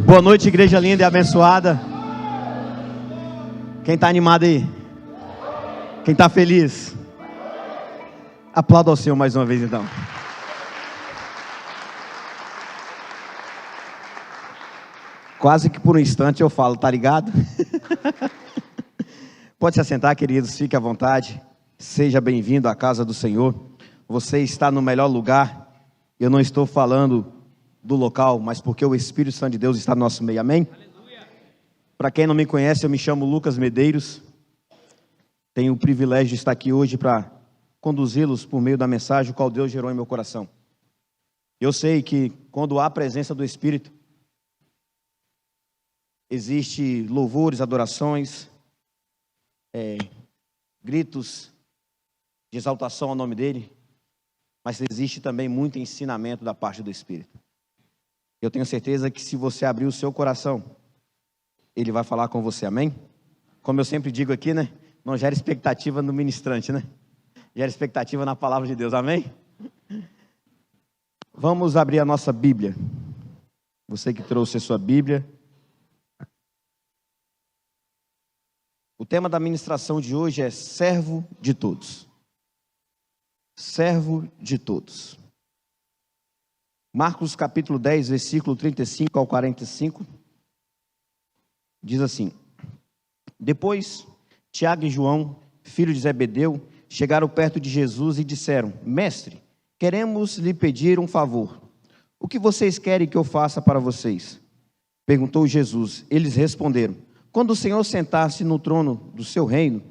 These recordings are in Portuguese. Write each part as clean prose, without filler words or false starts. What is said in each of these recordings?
Boa noite, igreja linda e abençoada. Quem está animado aí? Quem está feliz? Aplauda ao Senhor mais uma vez então. Quase que por um instante eu falo, tá ligado? Pode se assentar, queridos, fique à vontade. Seja bem-vindo à casa do Senhor. Você está no melhor lugar. Eu não estou falando do local, mas porque o Espírito Santo de Deus está no nosso meio, amém? Para quem não me conhece, eu me chamo Lucas Medeiros. Tenho o privilégio de estar aqui hoje para conduzi-los por meio da mensagem, o qual Deus gerou em meu coração. Eu sei que quando há a presença do Espírito, existe louvores, adorações, gritos de exaltação ao nome dele, mas existe também muito ensinamento da parte do Espírito. Eu tenho certeza que se você abrir o seu coração, ele vai falar com você, amém? Como eu sempre digo aqui, né? Não gera expectativa no ministrante, né? Gera expectativa na palavra de Deus, amém? Vamos abrir a nossa Bíblia. Você que trouxe a sua Bíblia. O tema da ministração de hoje é servo de todos. Servo de todos. Marcos capítulo 10, versículo 35 ao 45, diz assim: Depois, Tiago e João, filho de Zebedeu, chegaram perto de Jesus e disseram: Mestre, queremos lhe pedir um favor. O que vocês querem que eu faça para vocês? Perguntou Jesus. Eles responderam: Quando o Senhor sentar-se no trono do seu reino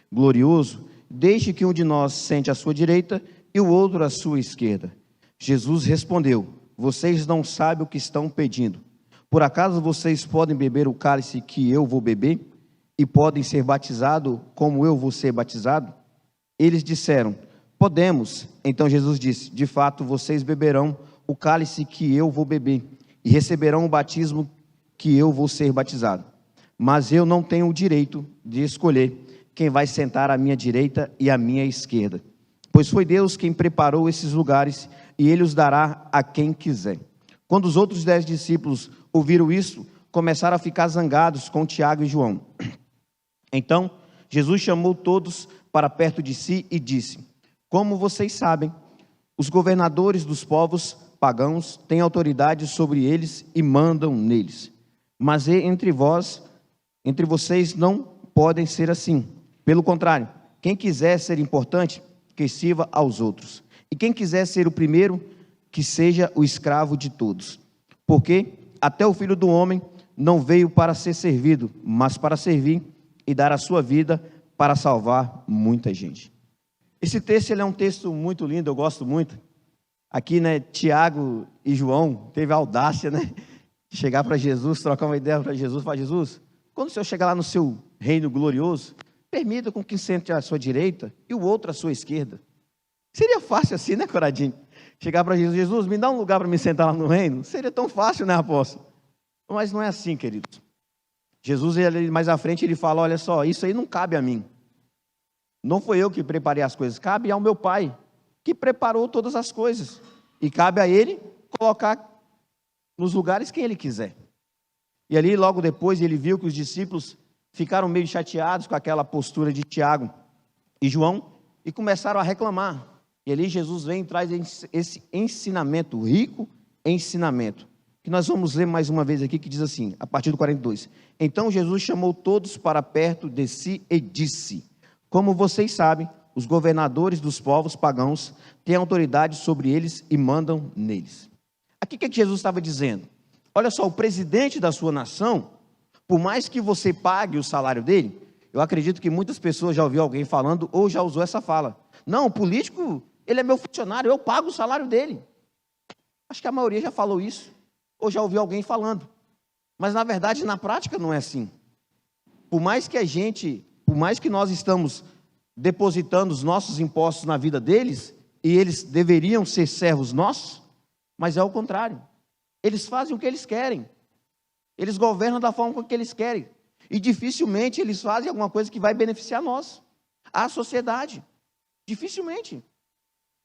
glorioso, deixe que um de nós sente à sua direita e o outro à sua esquerda. Jesus respondeu: Vocês não sabem o que estão pedindo. Por acaso vocês podem beber o cálice que eu vou beber? E podem ser batizados como eu vou ser batizado? Eles disseram: Podemos. Então Jesus disse: De fato, vocês beberão o cálice que eu vou beber, e receberão o batismo que eu vou ser batizado. Mas eu não tenho o direito de escolher quem vai sentar à minha direita e à minha esquerda, pois foi Deus quem preparou esses lugares, e Ele os dará a quem quiser. Quando os outros 10 discípulos ouviram isso, começaram a ficar zangados com Tiago e João. Então, Jesus chamou todos para perto de si e disse: Como vocês sabem, os governadores dos povos pagãos têm autoridade sobre eles e mandam neles. Mas entre vocês não podem ser assim. Pelo contrário, quem quiser ser importante, que sirva aos outros. E quem quiser ser o primeiro, que seja o escravo de todos. Porque até o Filho do Homem não veio para ser servido, mas para servir e dar a sua vida para salvar muita gente. Esse texto ele é um texto muito lindo, eu gosto muito. Aqui, né, Tiago e João teve a audácia, né, de chegar para Jesus, trocar uma ideia para Jesus, falar: Jesus, quando o Senhor chegar lá no seu reino glorioso, permita com que sente à sua direita e o outro à sua esquerda. Seria fácil assim, né, Coradinho? Chegar para Jesus: Jesus, me dá um lugar para me sentar lá no reino? Seria tão fácil, né, apóstolo? Mas não é assim, queridos. Jesus, ele, mais à frente, ele fala: olha só, isso aí não cabe a mim. Não foi eu que preparei as coisas, cabe ao meu Pai, que preparou todas as coisas. E cabe a Ele colocar nos lugares quem Ele quiser. E ali, logo depois, ele viu que os discípulos ficaram meio chateados com aquela postura de Tiago e João e começaram a reclamar. E ali Jesus vem e traz esse ensinamento, rico ensinamento, que nós vamos ler mais uma vez aqui, que diz assim, a partir do 42. Então Jesus chamou todos para perto de si e disse: Como vocês sabem, os governadores dos povos pagãos têm autoridade sobre eles e mandam neles. Aqui o que Jesus estava dizendo? Olha só, o presidente da sua nação, por mais que você pague o salário dele, eu acredito que muitas pessoas já ouviram alguém falando ou já usou essa fala: Não, o político, ele é meu funcionário, eu pago o salário dele. Acho que a maioria já falou isso, ou já ouviu alguém falando. Mas na verdade, na prática não é assim. Por mais que nós estamos depositando os nossos impostos na vida deles, e eles deveriam ser servos nossos, mas é o contrário. Eles fazem o que eles querem. Eles governam da forma que eles querem. E dificilmente eles fazem alguma coisa que vai beneficiar nós, a sociedade. Dificilmente.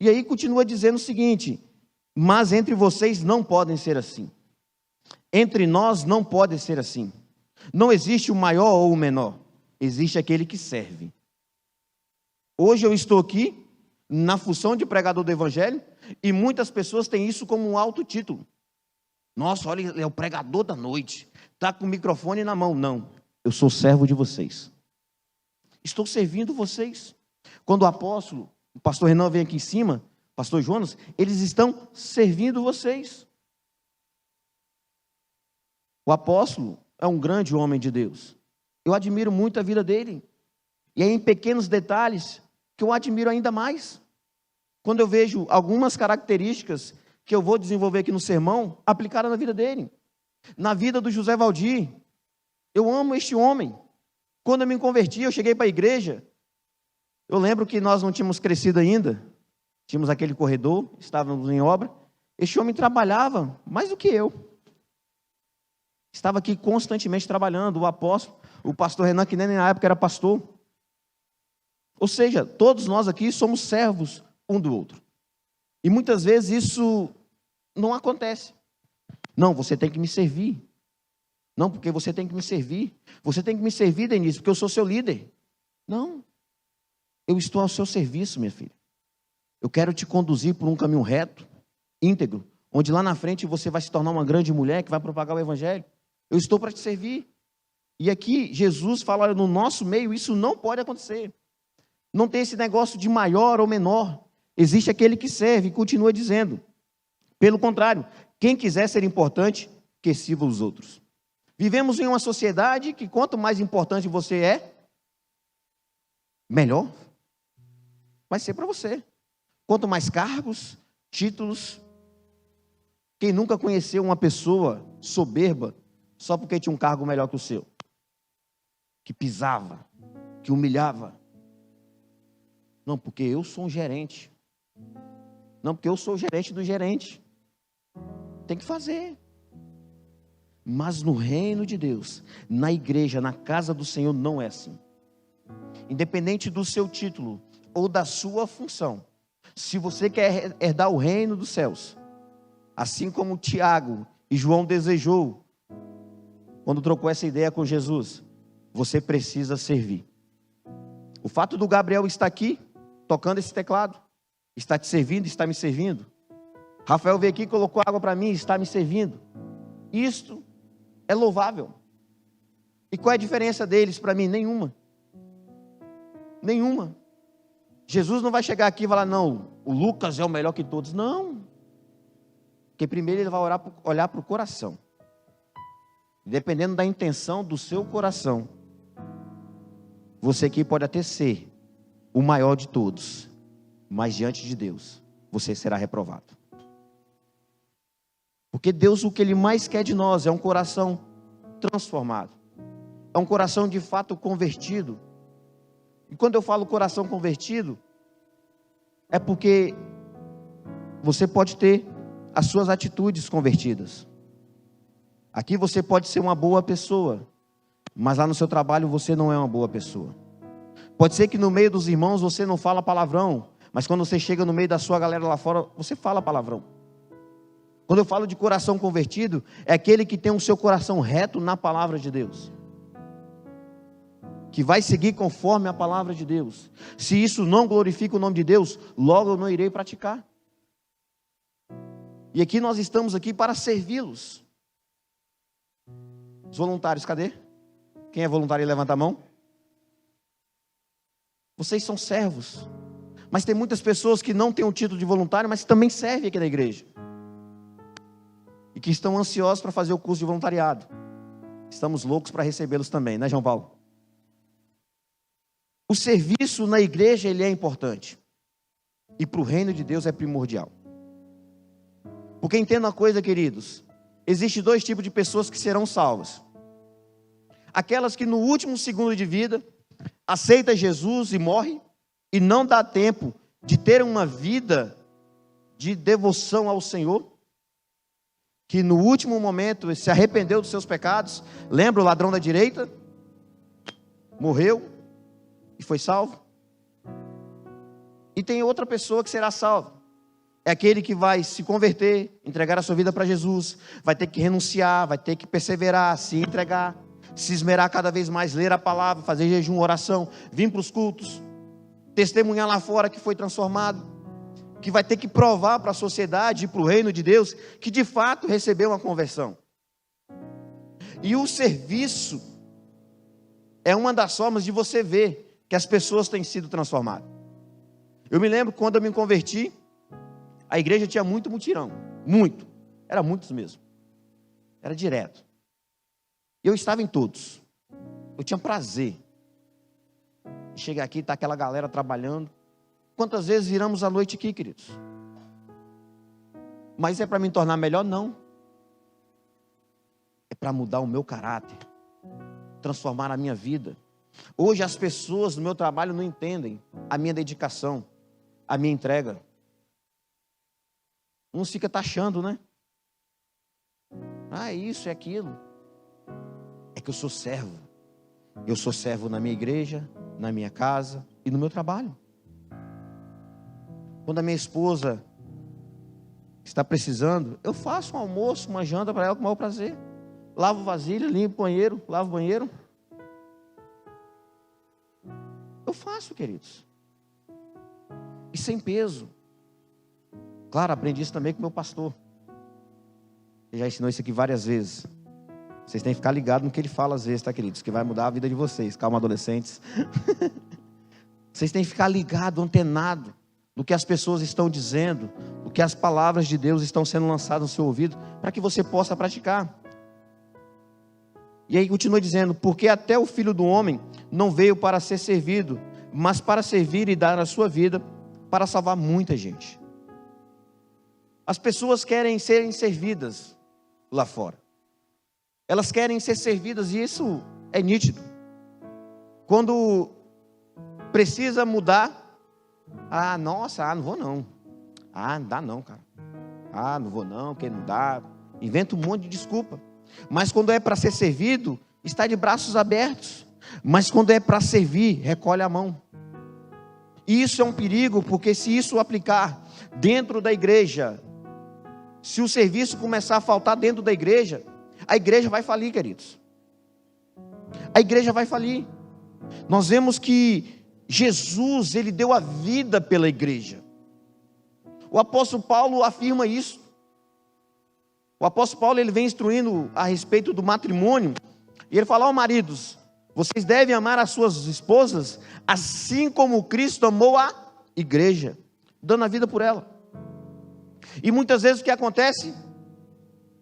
E aí continua dizendo o seguinte: mas entre vocês não podem ser assim. Entre nós não pode ser assim. Não existe o maior ou o menor. Existe aquele que serve. Hoje eu estou aqui na função de pregador do evangelho e muitas pessoas têm isso como um alto título. Nossa, olha, ele é o pregador da noite. Está com o microfone na mão. Não, eu sou servo de vocês. Estou servindo vocês. Quando o apóstolo, o pastor Renan vem aqui em cima, pastor Jonas, eles estão servindo vocês. O apóstolo é um grande homem de Deus. Eu admiro muito a vida dele. E é em pequenos detalhes que eu admiro ainda mais. Quando eu vejo algumas características que eu vou desenvolver aqui no sermão, aplicadas na vida dele. Na vida do José Valdir. Eu amo este homem. Quando eu me converti, eu cheguei para a igreja. Eu lembro que nós não tínhamos crescido ainda. Tínhamos aquele corredor, estávamos em obra. Este homem trabalhava mais do que eu. Estava aqui constantemente trabalhando, o apóstolo, o pastor Renan, que nem na época era pastor. Ou seja, todos nós aqui somos servos um do outro. E muitas vezes isso não acontece. Não, você tem que me servir. Não, porque você tem que me servir. Você tem que me servir, Denise, porque eu sou seu líder. Não. Eu estou ao seu serviço, minha filha. Eu quero te conduzir por um caminho reto, íntegro, onde lá na frente você vai se tornar uma grande mulher que vai propagar o evangelho. Eu estou para te servir. E aqui Jesus fala, olha, no nosso meio isso não pode acontecer. Não tem esse negócio de maior ou menor. Existe aquele que serve e continua dizendo. Pelo contrário, quem quiser ser importante, que sirva os outros. Vivemos em uma sociedade que quanto mais importante você é, melhor vai ser para você. Quanto mais cargos, títulos. Quem nunca conheceu uma pessoa soberba só porque tinha um cargo melhor que o seu? Que pisava, que humilhava. Não, porque eu sou um gerente. Não, porque eu sou o gerente do gerente. Tem que fazer. Mas no reino de Deus, na igreja, na casa do Senhor, não é assim. Independente do seu título ou da sua função, se você quer herdar o reino dos céus, assim como Tiago e João desejou, quando trocou essa ideia com Jesus, você precisa servir. O fato do Gabriel estar aqui, tocando esse teclado, está te servindo, está me servindo. Rafael veio aqui e colocou água para mim, está me servindo. Isto é louvável. E qual é a diferença deles para mim? Nenhuma. Nenhuma. Jesus não vai chegar aqui e falar, não, o Lucas é o melhor que todos. Não. Porque primeiro ele vai olhar para o coração. Dependendo da intenção do seu coração, você aqui pode até ser o maior de todos, mas diante de Deus, você será reprovado. Porque Deus, o que Ele mais quer de nós é um coração transformado. É um coração de fato convertido. E quando eu falo coração convertido, é porque você pode ter as suas atitudes convertidas. Aqui você pode ser uma boa pessoa, mas lá no seu trabalho você não é uma boa pessoa. Pode ser que no meio dos irmãos você não fala palavrão, mas quando você chega no meio da sua galera lá fora, você fala palavrão. Quando eu falo de coração convertido, é aquele que tem o seu coração reto na palavra de Deus, que vai seguir conforme a palavra de Deus. Se isso não glorifica o nome de Deus, logo eu não irei praticar. E aqui nós estamos aqui para servi-los. Os voluntários, cadê? Quem é voluntário, levanta a mão. Vocês são servos. Mas tem muitas pessoas que não têm um título de voluntário, mas também servem aqui na igreja. E que estão ansiosos para fazer o curso de voluntariado. Estamos loucos para recebê-los também, né, João Paulo? O serviço na igreja, ele é importante. E para o reino de Deus é primordial. Porque entenda uma coisa, queridos. Existem dois tipos de pessoas que serão salvas. Aquelas que no último segundo de vida aceita Jesus e morre, e não dá tempo de ter uma vida de devoção ao Senhor, que no último momento se arrependeu dos seus pecados. Lembra o ladrão da direita? Morreu e foi salvo. E tem outra pessoa que será salva. É aquele que vai se converter, entregar a sua vida para Jesus, vai ter que renunciar, vai ter que perseverar, se entregar, se esmerar cada vez mais, ler a palavra, fazer jejum, oração, vir para os cultos, testemunhar lá fora que foi transformado, que vai ter que provar para a sociedade e para o reino de Deus que de fato recebeu uma conversão. E o serviço é uma das formas de você ver que as pessoas têm sido transformadas. Eu me lembro quando eu me converti, a igreja tinha muito mutirão, muito, era muitos mesmo, era direto. Eu estava em todos, eu tinha prazer de chegar aqui e tá aquela galera trabalhando. Quantas vezes viramos a noite aqui, queridos? Mas é para me tornar melhor? Não. É para mudar o meu caráter, transformar a minha vida. Hoje as pessoas no meu trabalho não entendem a minha dedicação, a minha entrega. Uns fica taxando, né? Ah, isso, é aquilo. É que eu sou servo. Eu sou servo na minha igreja, na minha casa e no meu trabalho. Quando a minha esposa está precisando, eu faço um almoço, uma janta para ela com o maior prazer. Lavo vasilha, limpo o banheiro, lavo o banheiro. Eu faço, queridos. E sem peso. Claro, aprendi isso também com meu pastor. Ele já ensinou isso aqui várias vezes. Vocês têm que ficar ligados no que ele fala às vezes, tá, queridos? Que vai mudar a vida de vocês. Calma, adolescentes. Vocês têm que ficar ligados, antenados no que as pessoas estão dizendo, no que as palavras de Deus estão sendo lançadas no seu ouvido, para que você possa praticar. E aí continua dizendo, porque até o Filho do Homem não veio para ser servido, mas para servir e dar a sua vida para salvar muita gente. As pessoas querem serem servidas lá fora. Elas querem ser servidas e isso é nítido. Quando precisa mudar, não vou não. Não dá não, cara. Não vou não, porque não dá. Inventa um monte de desculpa. Mas quando é para ser servido, está de braços abertos. Mas quando é para servir, recolhe a mão. E isso é um perigo, porque se isso aplicar dentro da igreja, se o serviço começar a faltar dentro da igreja, a igreja vai falir, queridos. A igreja vai falir. Nós vemos que Jesus, ele deu a vida pela igreja. O apóstolo Paulo afirma isso. O apóstolo Paulo, ele vem instruindo a respeito do matrimônio. E ele fala, maridos, vocês devem amar as suas esposas, assim como Cristo amou a igreja, dando a vida por ela. E muitas vezes o que acontece?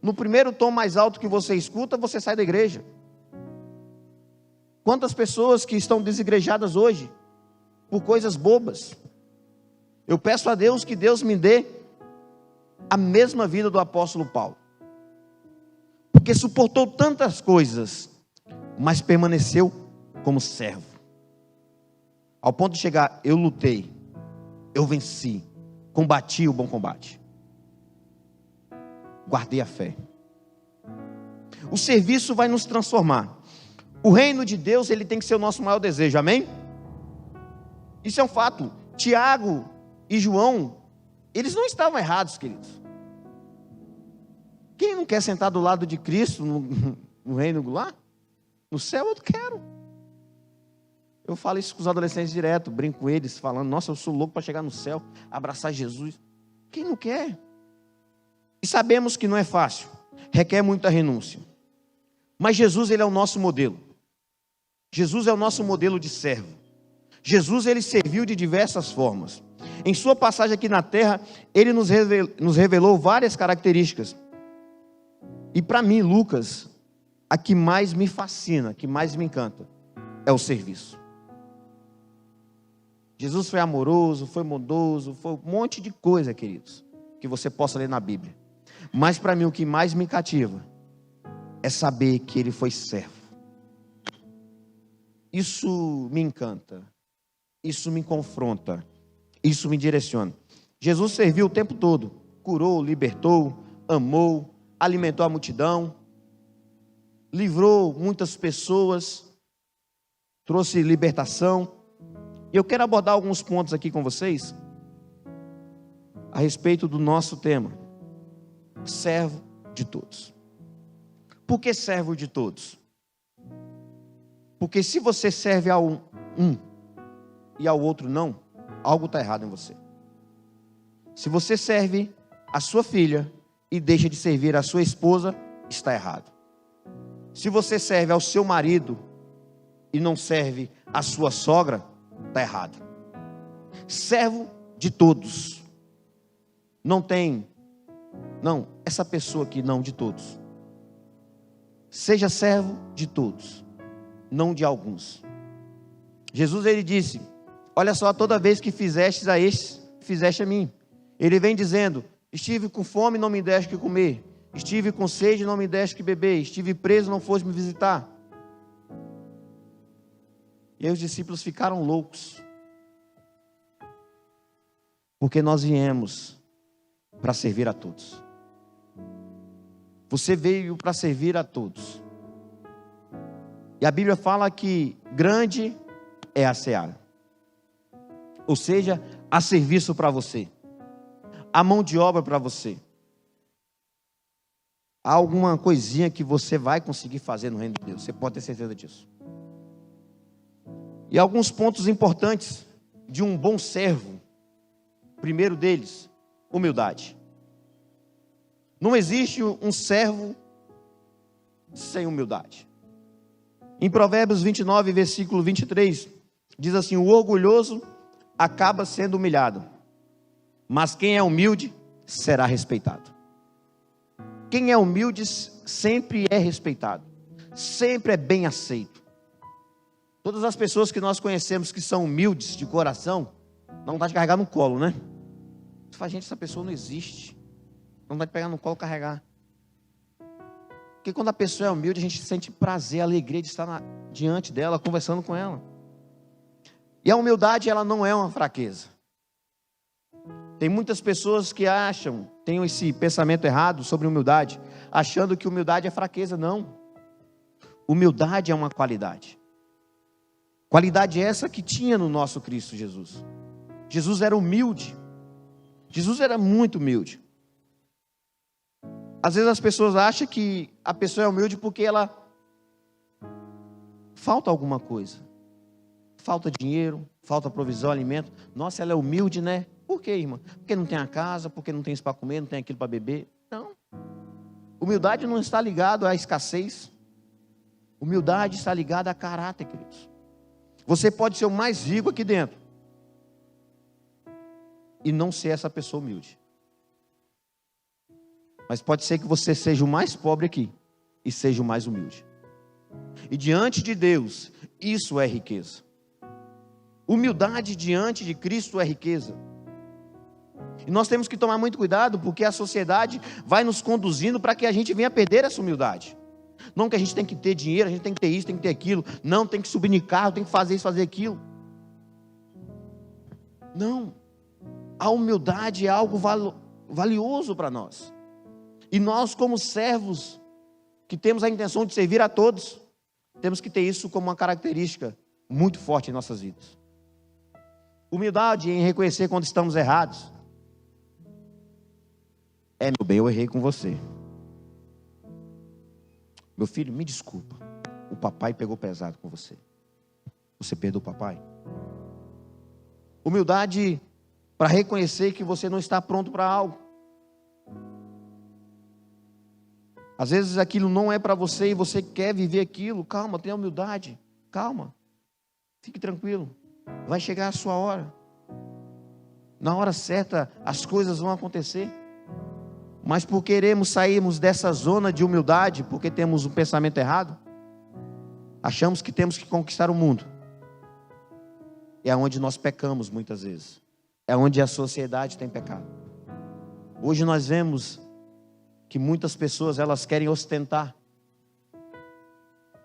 No primeiro tom mais alto que você escuta, você sai da igreja. Quantas pessoas que estão desigrejadas hoje, por coisas bobas. Eu peço a Deus que Deus me dê a mesma vida do apóstolo Paulo. Porque suportou tantas coisas, mas permaneceu como servo. Ao ponto de chegar, eu lutei, eu venci, combati o bom combate. Guardei a fé. O serviço vai nos transformar. O reino de Deus, ele tem que ser o nosso maior desejo, amém? Isso é um fato. Tiago e João, eles não estavam errados, queridos. Quem não quer sentar do lado de Cristo no reino lá? No céu eu quero. Eu falo isso com os adolescentes direto, brinco com eles, falando, nossa, eu sou louco para chegar no céu, abraçar Jesus. Quem não quer? E sabemos que não é fácil, requer muita renúncia. Mas Jesus, ele é o nosso modelo. Jesus é o nosso modelo de servo. Jesus, ele serviu de diversas formas. Em sua passagem aqui na terra, ele nos revelou várias características. E para mim, Lucas, a que mais me fascina, a que mais me encanta, é o serviço. Jesus foi amoroso, foi bondoso, foi um monte de coisa, queridos, que você possa ler na Bíblia. Mas para mim o que mais me cativa é saber que ele foi servo. Isso me encanta, isso me confronta, isso me direciona. Jesus serviu o tempo todo, curou, libertou, amou, alimentou a multidão, livrou muitas pessoas, trouxe libertação. E eu quero abordar alguns pontos aqui com vocês. a respeito do nosso tema: servo de todos. Por que servo de todos? Porque se você serve a um e ao outro não, algo está errado em você. Se você serve a sua filha e deixa de servir a sua esposa, está errado. Se você serve ao seu marido e não serve a sua sogra, está errado. Servo de todos. Não tem, não, essa pessoa aqui não, de todos. Seja servo de todos, não de alguns. Jesus, ele disse: olha só, toda vez que fizestes a estes, fizeste a mim. Ele vem dizendo: estive com fome, não me deste que comer. Estive com sede, não me deste que beber. Estive preso, não foste me visitar. E aí os discípulos ficaram loucos, porque nós viemos para servir a todos. Você veio para servir a todos. E a Bíblia fala que grande é a seara. Ou seja, há serviço para você. Há mão de obra para você. Há alguma coisinha que você vai conseguir fazer no reino de Deus. Você pode ter certeza disso. E alguns pontos importantes de um bom servo. Primeiro deles, humildade. Não existe um servo sem humildade. Em Provérbios 29, versículo 23, diz assim: o orgulhoso acaba sendo humilhado, mas quem é humilde será respeitado. Quem é humilde sempre é respeitado, sempre é bem aceito. Todas as pessoas que nós conhecemos que são humildes de coração, não dá de carregar no colo, né? Você fala: gente, essa pessoa não existe. Não dá de pegar no colo e carregar. Porque quando a pessoa é humilde, a gente sente prazer, alegria de estar diante dela, conversando com ela. E a humildade, ela não é uma fraqueza. Tem muitas pessoas que acham, têm esse pensamento errado sobre humildade, achando que humildade é fraqueza. Não. Humildade é uma qualidade. Qualidade essa que tinha no nosso Cristo Jesus. Jesus era humilde. Jesus era muito humilde. Às vezes as pessoas acham que a pessoa é humilde porque ela falta alguma coisa. Falta dinheiro, falta provisão, alimento. Nossa, ela é humilde, né? Por quê, irmã? Porque não tem a casa, porque não tem isso para comer, não tem aquilo para beber. Não. Humildade não está ligado à escassez. Humildade está ligada a caráter, queridos. Você pode ser o mais rico aqui dentro e não ser essa pessoa humilde. Mas pode ser que você seja o mais pobre aqui e seja o mais humilde. E diante de Deus, isso é riqueza. Humildade diante de Cristo é riqueza. E nós temos que tomar muito cuidado, porque a sociedade vai nos conduzindo para que a gente venha perder essa humildade. Não que a gente tem que ter dinheiro, a gente tem que ter isso, tem que ter aquilo. Não, tem que subir em carro, tem que fazer isso, fazer aquilo. Não. A humildade é algo valioso para nós. E nós, como servos, que temos a intenção de servir a todos, temos que ter isso como uma característica muito forte em nossas vidas. Humildade em reconhecer quando estamos errados. Meu bem, eu errei com você. Meu filho, me desculpa. O papai pegou pesado com você. Você perdoou o papai? Humildade para reconhecer que você não está pronto para algo. Às vezes aquilo não é para você e você quer viver aquilo. Calma, tenha humildade. Calma. Fique tranquilo. Vai chegar a sua hora. Na hora certa as coisas vão acontecer. Mas por queremos sairmos dessa zona de humildade, porque temos um pensamento errado, achamos que temos que conquistar o mundo. É onde nós pecamos muitas vezes. É onde a sociedade tem pecado. Hoje nós vemos que muitas pessoas, elas querem ostentar,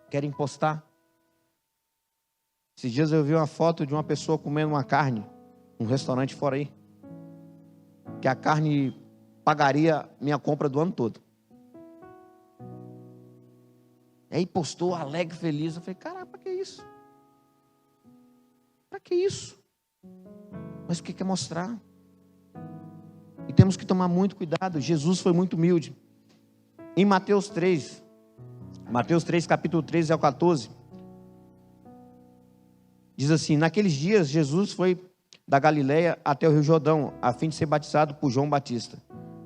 querem postar. Esses dias eu vi uma foto de uma pessoa comendo uma carne, num restaurante fora aí, que a carne pagaria minha compra do ano todo. E aí postou alegre, feliz. Eu falei: caraca, para que isso? Para que isso? Mas o que quer mostrar? E temos que tomar muito cuidado. Jesus foi muito humilde. Em Mateus 3, capítulo 13 ao 14, diz assim: naqueles dias Jesus foi da Galileia até o Rio Jordão, a fim de ser batizado por João Batista.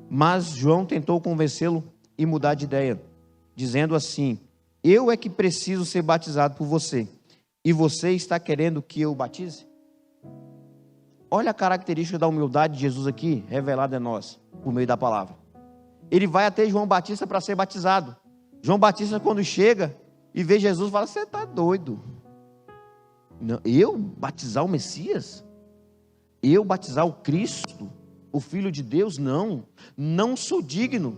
Mas João tentou convencê-lo e mudar de ideia, dizendo assim: eu é que preciso ser batizado por você, e você está querendo que eu o batize? Olha a característica da humildade de Jesus aqui, revelada a nós, por meio da palavra. Ele vai até João Batista para ser batizado. João Batista, quando chega e vê Jesus, fala: você está doido? Não, eu batizar o Messias? Eu batizar o Cristo, o Filho de Deus? Não sou digno.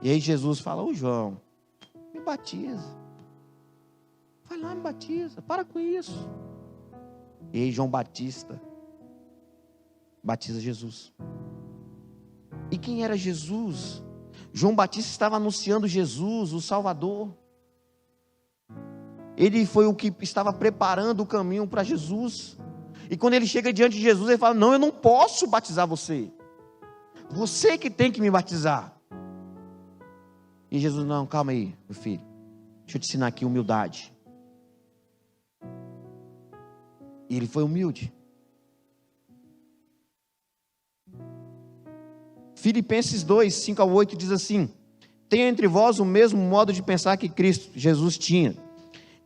E aí Jesus fala: ô João, me batiza. Vai lá, me batiza, para com isso. E aí João Batista batiza Jesus. E quem era Jesus? João Batista estava anunciando Jesus, o Salvador. Ele foi o que estava preparando o caminho para Jesus. E quando ele chega diante de Jesus, ele fala: não, eu não posso batizar você. Você que tem que me batizar. E Jesus: não, calma aí, meu filho. Deixa eu te ensinar aqui humildade. E ele foi humilde. Filipenses 2, 5 ao 8 diz assim: tenha entre vós o mesmo modo de pensar que Cristo Jesus tinha.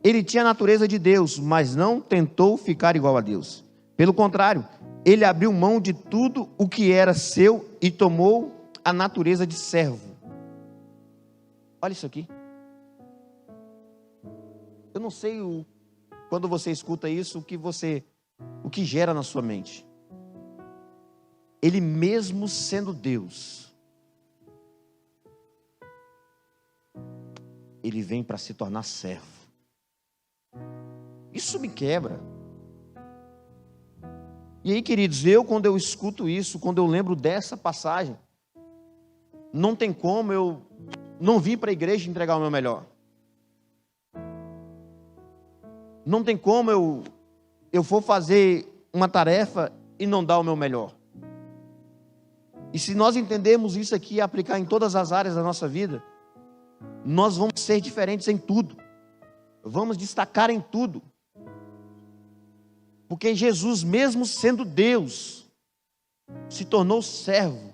Ele tinha a natureza de Deus, mas não tentou ficar igual a Deus. Pelo contrário, ele abriu mão de tudo o que era seu e tomou a natureza de servo. Olha isso aqui. Eu não sei quando você escuta isso, o que gera na sua mente. Ele mesmo sendo Deus, ele vem para se tornar servo. Isso me quebra. E aí, queridos, quando eu escuto isso, quando eu lembro dessa passagem, não tem como eu não vir para a igreja entregar o meu melhor. Não tem como eu for fazer uma tarefa e não dar o meu melhor. E se nós entendermos isso aqui e aplicar em todas as áreas da nossa vida, nós vamos ser diferentes em tudo. Vamos destacar em tudo. Porque Jesus, mesmo sendo Deus, se tornou servo.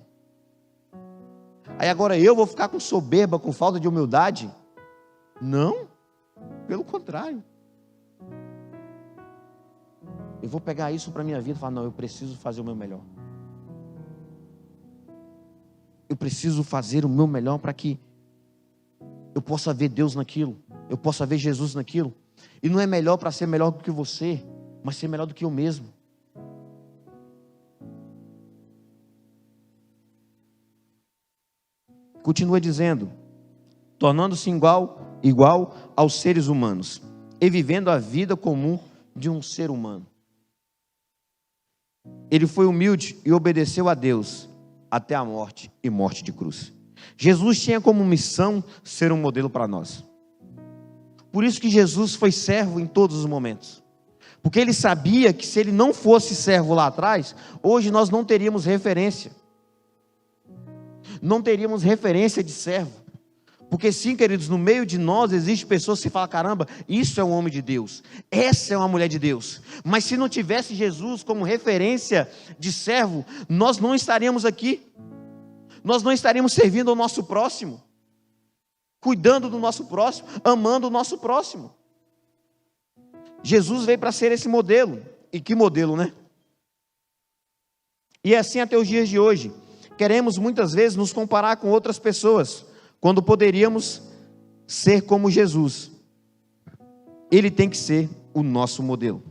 Aí agora eu vou ficar com soberba, com falta de humildade? Não, pelo contrário. Eu vou pegar isso para a minha vida e falar: não, eu preciso fazer o meu melhor. Eu preciso fazer o meu melhor para que eu possa ver Deus naquilo, eu possa ver Jesus naquilo. E não é melhor para ser melhor do que você, mas ser melhor do que eu mesmo. Continua dizendo: tornando-se igual aos seres humanos, e vivendo a vida comum de um ser humano. Ele foi humilde e obedeceu a Deus até a morte e morte de cruz. Jesus tinha como missão ser um modelo para nós. Por isso que Jesus foi servo em todos os momentos. Porque ele sabia que se ele não fosse servo lá atrás, hoje nós não teríamos referência. Não teríamos referência de servo. Porque sim, queridos, no meio de nós existem pessoas que falam: caramba, isso é um homem de Deus, essa é uma mulher de Deus. Mas se não tivesse Jesus como referência de servo, nós não estaríamos aqui. Nós não estaríamos servindo ao nosso próximo, cuidando do nosso próximo, amando o nosso próximo. Jesus veio para ser esse modelo. E que modelo, né? E é assim até os dias de hoje. Queremos muitas vezes nos comparar com outras pessoas, quando poderíamos ser como Jesus. Ele tem que ser o nosso modelo.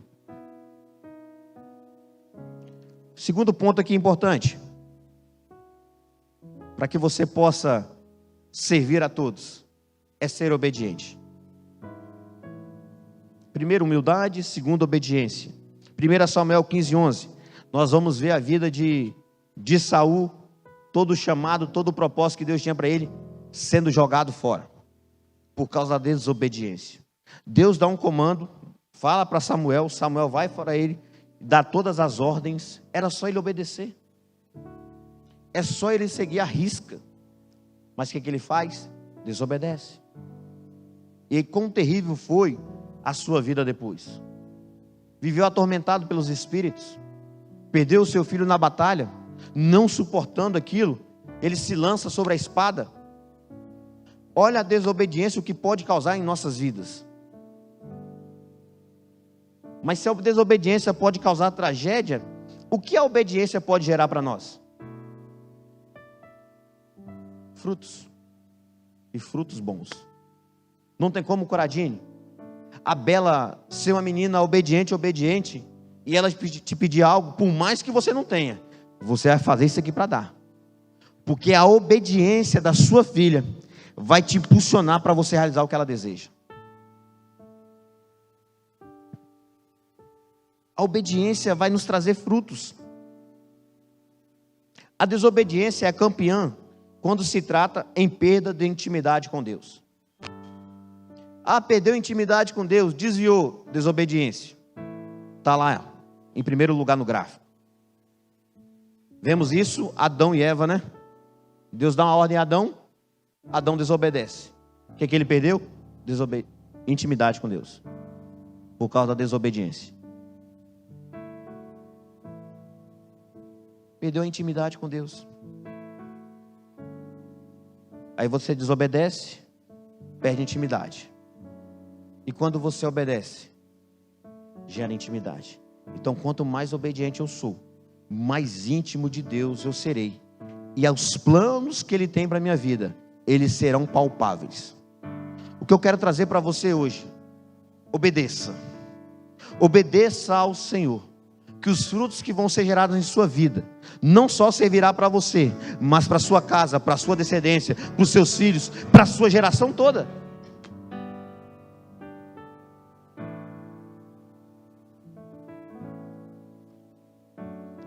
Segundo ponto aqui importante, para que você possa servir a todos, é ser obediente. Primeiro, humildade. Segundo, obediência. 1 Samuel 15:11. Nós vamos ver a vida de Saul, todo o chamado, todo o propósito que Deus tinha para ele, sendo jogado fora, por causa da desobediência. Deus dá um comando, fala para Samuel, Samuel vai para ele, dá todas as ordens, era só ele obedecer. É só ele seguir a risca. Mas o que ele faz? Desobedece. E quão terrível foi a sua vida depois. Viveu atormentado pelos espíritos. Perdeu o seu filho na batalha. Não suportando aquilo, ele se lança sobre a espada. Olha a desobediência, o que pode causar em nossas vidas. Mas se a desobediência pode causar tragédia, o que a obediência pode gerar para nós? Frutos. E frutos bons. Não tem como, Coradine, a Bela ser uma menina obediente, e ela te pedir algo, por mais que você não tenha, você vai fazer isso aqui para dar. Porque a obediência da sua filha vai te impulsionar para você realizar o que ela deseja. A obediência vai nos trazer frutos. A desobediência é campeã quando se trata em perda de intimidade com Deus. Perdeu intimidade com Deus, desviou, desobediência. Está lá, em primeiro lugar no gráfico. Vemos isso, Adão e Eva, né? Deus dá uma ordem a Adão, Adão desobedece. O que ele perdeu? Intimidade com Deus. Por causa da desobediência. Perdeu a intimidade com Deus. Aí você desobedece, perde intimidade. E quando você obedece, gera intimidade. Então, quanto mais obediente eu sou, mais íntimo de Deus eu serei. E aos planos que Ele tem para a minha vida, eles serão palpáveis. O que eu quero trazer para você hoje: obedeça. Obedeça ao Senhor. Que os frutos que vão ser gerados em sua vida, não só servirá para você, mas para sua casa, para sua descendência, para os seus filhos, para a sua geração toda.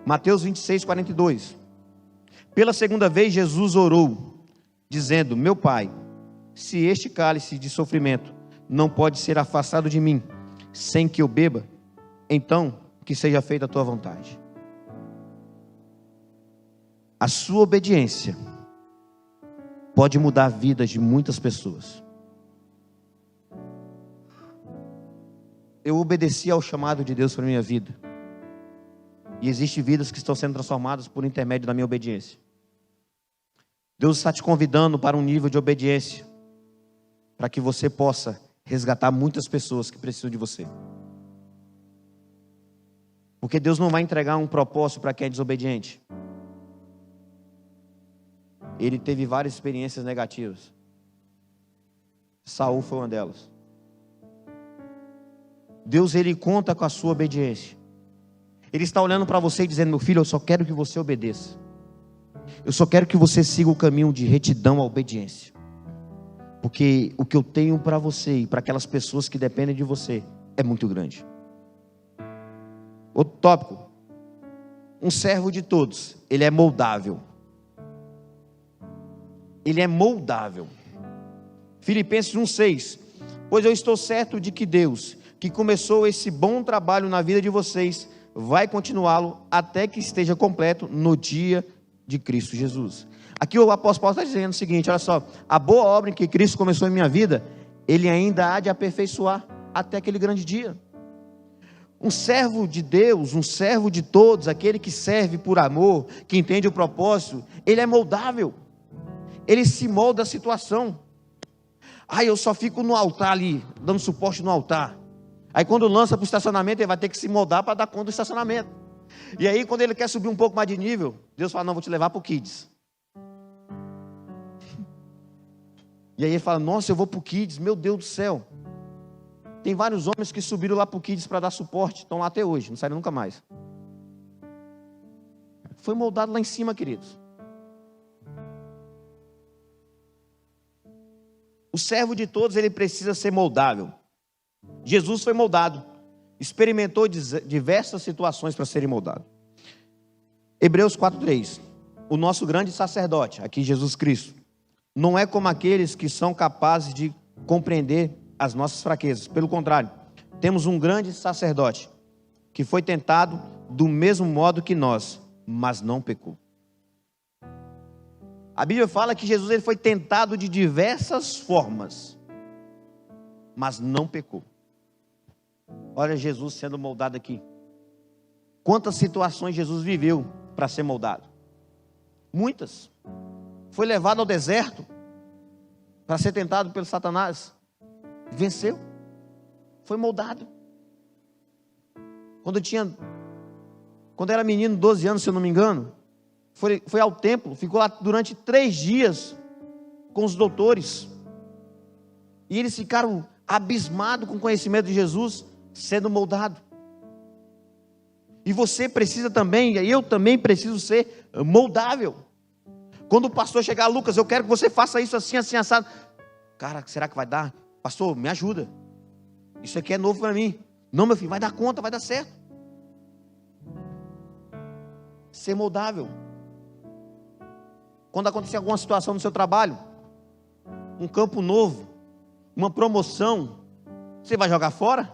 Mateus 26, 42. Pela segunda vez Jesus orou, dizendo: meu Pai, se este cálice de sofrimento não pode ser afastado de mim, sem que eu beba, então que seja feita a tua vontade. A sua obediência pode mudar a vida de muitas pessoas. Eu obedeci ao chamado de Deus para a minha vida. E existem vidas que estão sendo transformadas por intermédio da minha obediência. Deus está te convidando para um nível de obediência, para que você possa resgatar muitas pessoas que precisam de você. Porque Deus não vai entregar um propósito para quem é desobediente. Ele teve várias experiências negativas. Saul foi uma delas. Deus, Ele conta com a sua obediência. Ele está olhando para você e dizendo: meu filho, eu só quero que você obedeça. Eu só quero que você siga o caminho de retidão à obediência. Porque o que eu tenho para você e para aquelas pessoas que dependem de você é muito grande. Outro tópico: um servo de todos, ele é moldável. Ele é moldável. Filipenses 1,6: pois eu estou certo de que Deus, que começou esse bom trabalho na vida de vocês, vai continuá-lo até que esteja completo no dia de Cristo Jesus. Aqui o apóstolo Paulo está dizendo o seguinte: olha só, a boa obra que Cristo começou em minha vida, Ele ainda há de aperfeiçoar até aquele grande dia. Um servo de Deus, um servo de todos, aquele que serve por amor, que entende o propósito, ele é moldável. Ele se molda a situação. Eu só fico no altar ali, dando suporte no altar. Aí quando lança para o estacionamento, ele vai ter que se moldar para dar conta do estacionamento. E aí quando ele quer subir um pouco mais de nível, Deus fala: não, vou te levar para o Kids. E aí ele fala: nossa, eu vou para o Kids, meu Deus do céu. Tem vários homens que subiram lá para o Kids para dar suporte, estão lá até hoje, não saíram nunca mais. Foi moldado lá em cima, queridos. O servo de todos, ele precisa ser moldável. Jesus foi moldado, experimentou diversas situações para serem moldado. Hebreus 4,3: o nosso grande sacerdote, aqui Jesus Cristo, não é como aqueles que são capazes de compreender as nossas fraquezas. Pelo contrário, temos um grande sacerdote que foi tentado do mesmo modo que nós, mas não pecou. A Bíblia fala que Jesus ele foi tentado de diversas formas, mas não pecou. Olha Jesus sendo moldado aqui. Quantas situações Jesus viveu para ser moldado? Muitas. Foi levado ao deserto para ser tentado pelo Satanás. Venceu. Foi moldado. Quando era menino, 12 anos, se eu não me engano, foi ao templo, ficou lá durante 3 dias com os doutores. E eles ficaram abismados com o conhecimento de Jesus sendo moldado. E você precisa também, e eu também preciso ser moldável. Quando o pastor chegar, Lucas, eu quero que você faça isso assim, assim, assado. Cara, será que vai dar? Pastor, me ajuda. Isso aqui é novo para mim. Não, meu filho, vai dar conta, vai dar certo. Ser moldável. Quando acontecer alguma situação no seu trabalho, um campo novo, uma promoção, você vai jogar fora?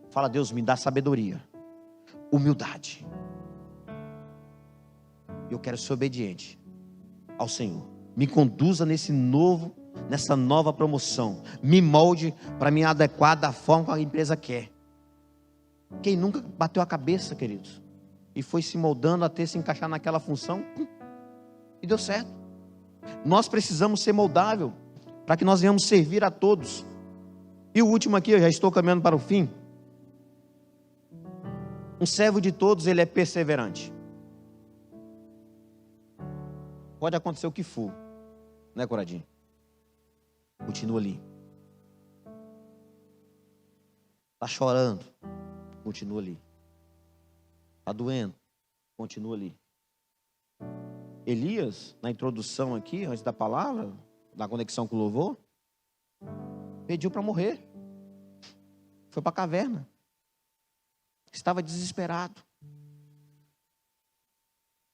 Fala, Deus, me dá sabedoria, humildade. Eu quero ser obediente ao Senhor. Me conduza nessa nova promoção. Me molde para me adequar da forma que a empresa quer. Quem nunca bateu a cabeça, queridos, e foi se moldando até se encaixar naquela função, e deu certo. Nós precisamos ser moldável para que nós venhamos servir a todos. E o último aqui, eu já estou caminhando para o fim. Um servo de todos, ele é perseverante. Pode acontecer o que for, né, Coradinho? Continua ali. Está chorando, continua ali. Está doendo, continua ali. Elias, na introdução aqui, antes da palavra, na conexão com o louvor, pediu para morrer. Foi para a caverna. Estava desesperado.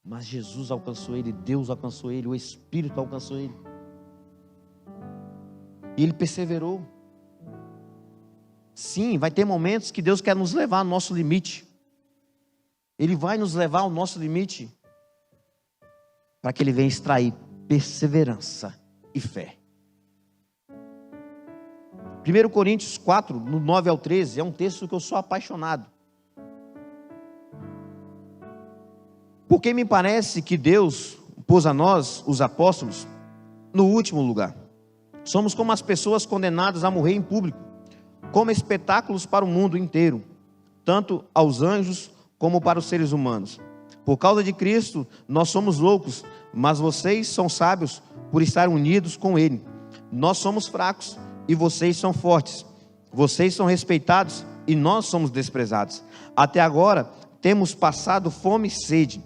Mas Jesus alcançou ele, Deus alcançou ele, o Espírito alcançou ele. E ele perseverou. Sim, vai ter momentos que Deus quer nos levar ao nosso limite. Ele vai nos levar ao nosso limite, para que Ele venha extrair perseverança e fé. 1 Coríntios 4, no 9 ao 13, é um texto que eu sou apaixonado. Porque me parece que Deus pôs a nós, os apóstolos, no último lugar. Somos como as pessoas condenadas a morrer em público, como espetáculos para o mundo inteiro, tanto aos anjos como para os seres humanos. Por causa de Cristo, nós somos loucos, mas vocês são sábios por estar unidos com Ele. Nós somos fracos e vocês são fortes. Vocês são respeitados e nós somos desprezados. Até agora, temos passado fome e sede.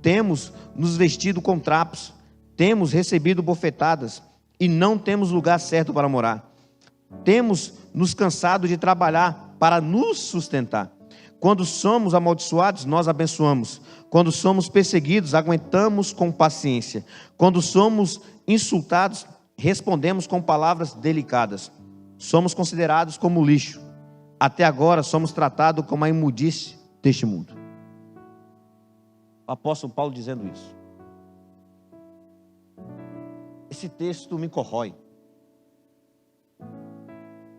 Temos nos vestido com trapos. Temos recebido bofetadas e não temos lugar certo para morar. Temos nos cansado de trabalhar para nos sustentar. Quando somos amaldiçoados, nós abençoamos. Quando somos perseguidos, aguentamos com paciência. Quando somos insultados, respondemos com palavras delicadas. Somos considerados como lixo. Até agora somos tratados como a imundície deste mundo. O apóstolo Paulo dizendo isso. Esse texto me corrói.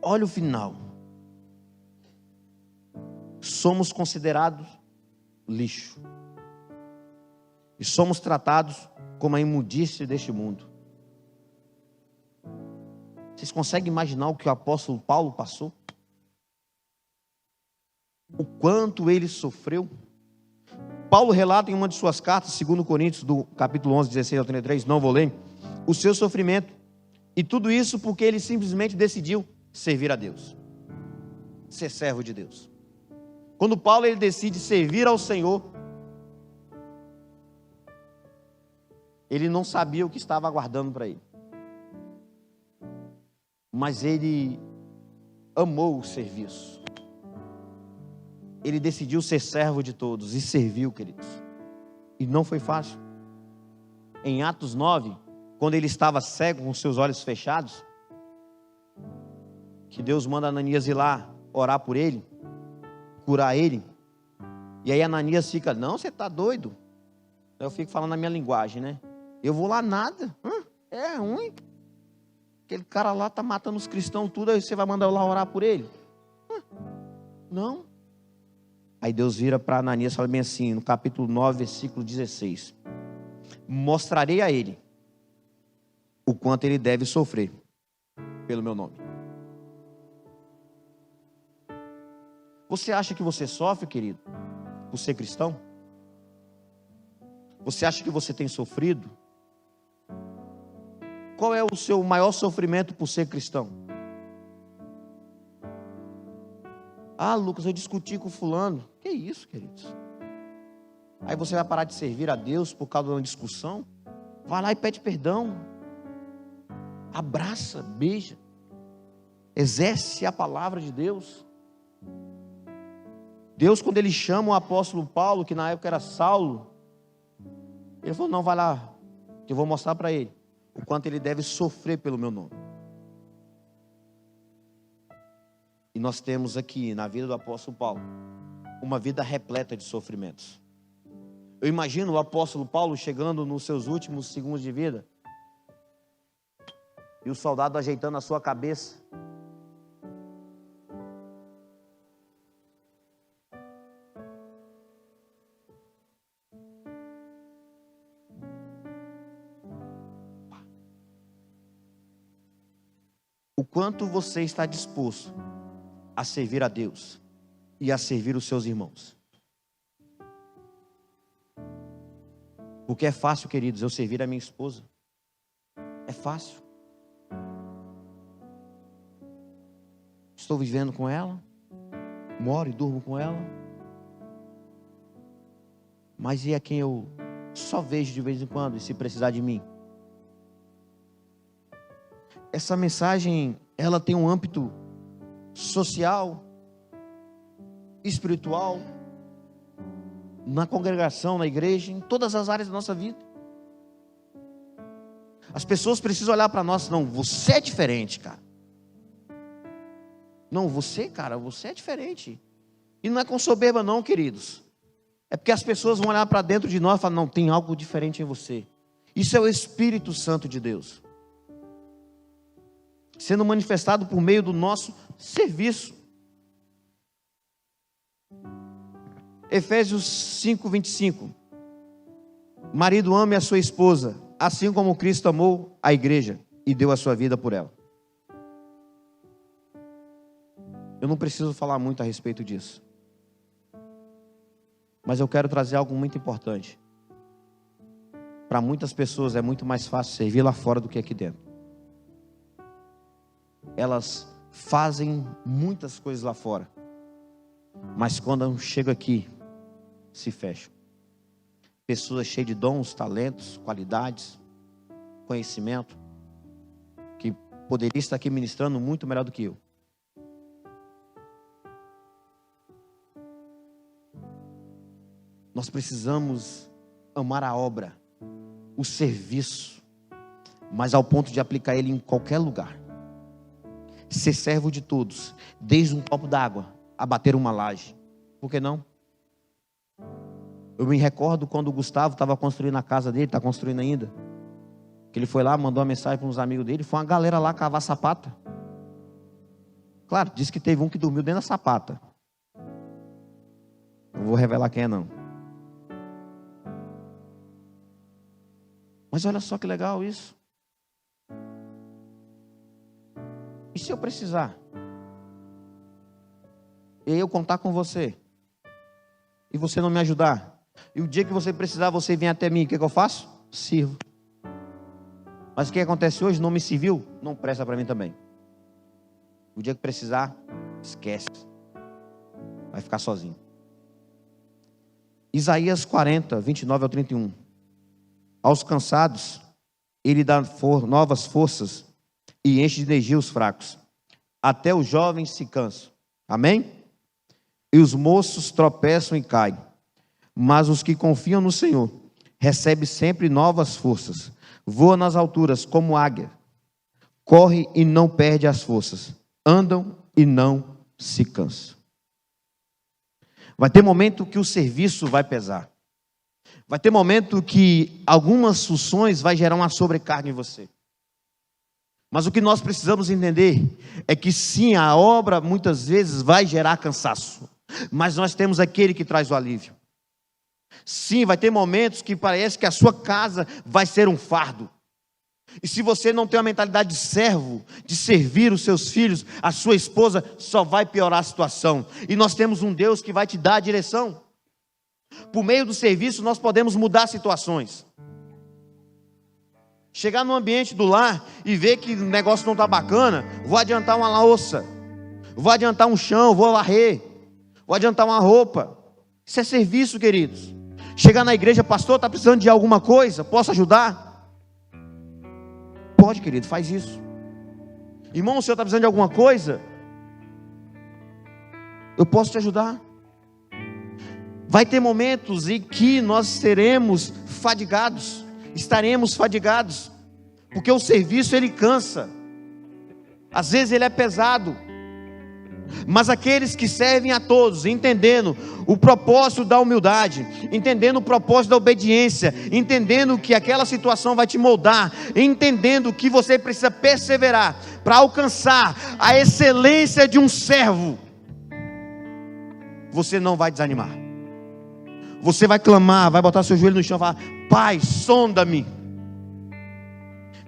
Olha o final. Somos considerados lixo. E somos tratados como a imundície deste mundo. Vocês conseguem imaginar o que o apóstolo Paulo passou? O quanto ele sofreu? Paulo relata em uma de suas cartas, 2 Coríntios, do capítulo 11, 16 ao 33, não vou ler, o seu sofrimento. E tudo isso porque ele simplesmente decidiu servir a Deus. Ser servo de Deus. Quando Paulo ele decide servir ao Senhor, ele não sabia o que estava aguardando para ele. Mas ele amou o serviço. Ele decidiu ser servo de todos e serviu, queridos. E não foi fácil. Em Atos 9, quando ele estava cego com seus olhos fechados, que Deus manda Ananias ir lá orar por ele, curar ele. E aí Ananias fica, não, você está doido. Eu fico falando a minha linguagem, né? Eu vou lá nada. É ruim. Aquele cara lá está matando os cristãos tudo, aí você vai mandar eu lá orar por ele? Não. Aí Deus vira para Ananias e fala bem assim, no capítulo 9, versículo 16. Mostrarei a ele o quanto ele deve sofrer pelo meu nome. Você acha que você sofre, querido, por ser cristão? Você acha que você tem sofrido? Qual é o seu maior sofrimento por ser cristão? Ah, Lucas, eu discuti com fulano. Que isso, queridos? Aí você vai parar de servir a Deus por causa de uma discussão? Vai lá e pede perdão. Abraça, beija. Exerce a palavra de Deus. Deus, quando ele chama o apóstolo Paulo, que na época era Saulo, ele falou, não, vai lá, que eu vou mostrar para ele o quanto ele deve sofrer pelo meu nome. E nós temos aqui, na vida do apóstolo Paulo, uma vida repleta de sofrimentos. Eu imagino o apóstolo Paulo chegando nos seus últimos segundos de vida, e o soldado ajeitando a sua cabeça. O quanto você está disposto a servir a Deus e a servir os seus irmãos? Porque é fácil, queridos, eu servir a minha esposa. É fácil. Estou vivendo com ela, moro e durmo com ela. Mas e a quem eu só vejo de vez em quando, e se precisar de mim? Essa mensagem, ela tem um âmbito social, espiritual, na congregação, na igreja, em todas as áreas da nossa vida. As pessoas precisam olhar para nós, não, você é diferente, cara. Não, você, cara, você é diferente. E não é com soberba não, queridos. É porque as pessoas vão olhar para dentro de nós e falar, não, tem algo diferente em você. Isso é o Espírito Santo de Deus sendo manifestado por meio do nosso serviço. Efésios 5:25. Marido, ame a sua esposa, assim como Cristo amou a igreja e deu a sua vida por ela. Eu não preciso falar muito a respeito disso, mas eu quero trazer algo muito importante. Para muitas pessoas é muito mais fácil servir lá fora do que aqui dentro. Elas fazem muitas coisas lá fora, mas quando chegam aqui, se fecham. Pessoas cheias de dons, talentos, qualidades, conhecimento, que poderia estar aqui ministrando muito melhor do que eu. Nós precisamos amar a obra, o serviço, mas ao ponto de aplicar ele em qualquer lugar. Ser servo de todos, desde um copo d'água a bater uma laje. Por que não? Eu me recordo quando o Gustavo estava construindo a casa dele, está construindo ainda, que ele foi lá, mandou uma mensagem para uns amigos dele, foi uma galera lá cavar sapata. Claro, disse que teve um que dormiu dentro da sapata. Não vou revelar quem é não. Mas olha só que legal isso. E se eu precisar? E eu contar com você? E você não me ajudar? E o dia que você precisar, você vem até mim, o que eu faço? Sirvo. Mas o que acontece hoje? Não me serviu? Não presta para mim também. O dia que precisar, esquece. Vai ficar sozinho. Isaías 40, 29 ao 31. Aos cansados, ele dá novas forças e enche de energia os fracos. Até os jovens se cansam. Amém? E os moços tropeçam e caem. Mas os que confiam no Senhor recebem sempre novas forças. Voa nas alturas como águia. Corre e não perde as forças. Andam e não se cansam. Vai ter momento que o serviço vai pesar. Vai ter momento que algumas funções vai gerar uma sobrecarga em você. Mas o que nós precisamos entender é que sim, a obra muitas vezes vai gerar cansaço, mas nós temos aquele que traz o alívio. Sim, vai ter momentos que parece que a sua casa vai ser um fardo. E se você não tem uma mentalidade de servo, de servir os seus filhos, a sua esposa, só vai piorar a situação. E nós temos um Deus que vai te dar a direção. Por meio do serviço nós podemos mudar situações. Chegar no ambiente do lar e ver que o negócio não está bacana, vou adiantar uma louça, vou adiantar um chão, vou varrer, vou adiantar uma roupa. Isso é serviço, queridos. Chegar na igreja, pastor, está precisando de alguma coisa? Posso ajudar? Pode, querido, faz isso. Irmão, o senhor está precisando de alguma coisa? Eu posso te ajudar. Vai ter momentos em que nós seremos fadigados, estaremos fadigados, porque o serviço ele cansa, às vezes ele é pesado, mas aqueles que servem a todos, entendendo o propósito da humildade, entendendo o propósito da obediência, entendendo que aquela situação vai te moldar, entendendo que você precisa perseverar para alcançar a excelência de um servo, você não vai desanimar. Você vai clamar, vai botar seu joelho no chão e falar: Pai, sonda-me,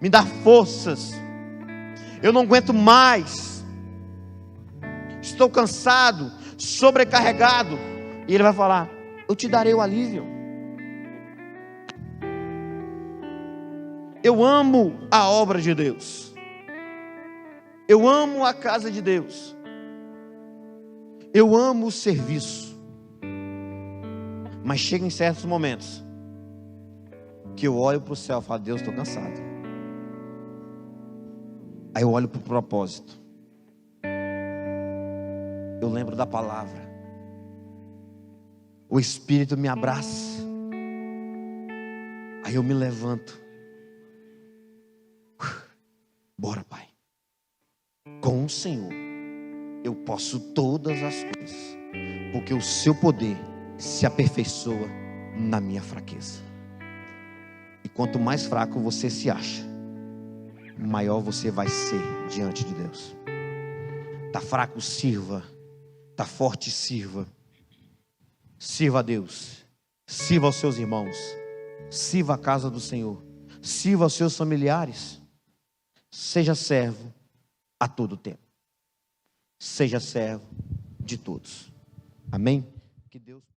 me dá forças, eu não aguento mais, estou cansado, sobrecarregado. E Ele vai falar: eu te darei o alívio. Eu amo a obra de Deus, eu amo a casa de Deus, eu amo o serviço. Mas chega em certos momentos que eu olho para o céu e falo: Deus, estou cansado. Aí eu olho para o propósito, eu lembro da palavra, o Espírito me abraça, aí eu me levanto. Bora, Pai, com o Senhor eu posso todas as coisas, porque o seu poder se aperfeiçoa na minha fraqueza. E quanto mais fraco você se acha, maior você vai ser diante de Deus. Está fraco, sirva. Está forte, sirva. Sirva a Deus, sirva aos seus irmãos, sirva a casa do Senhor, sirva aos seus familiares. Seja servo a todo tempo, seja servo de todos. Amém? Que Deus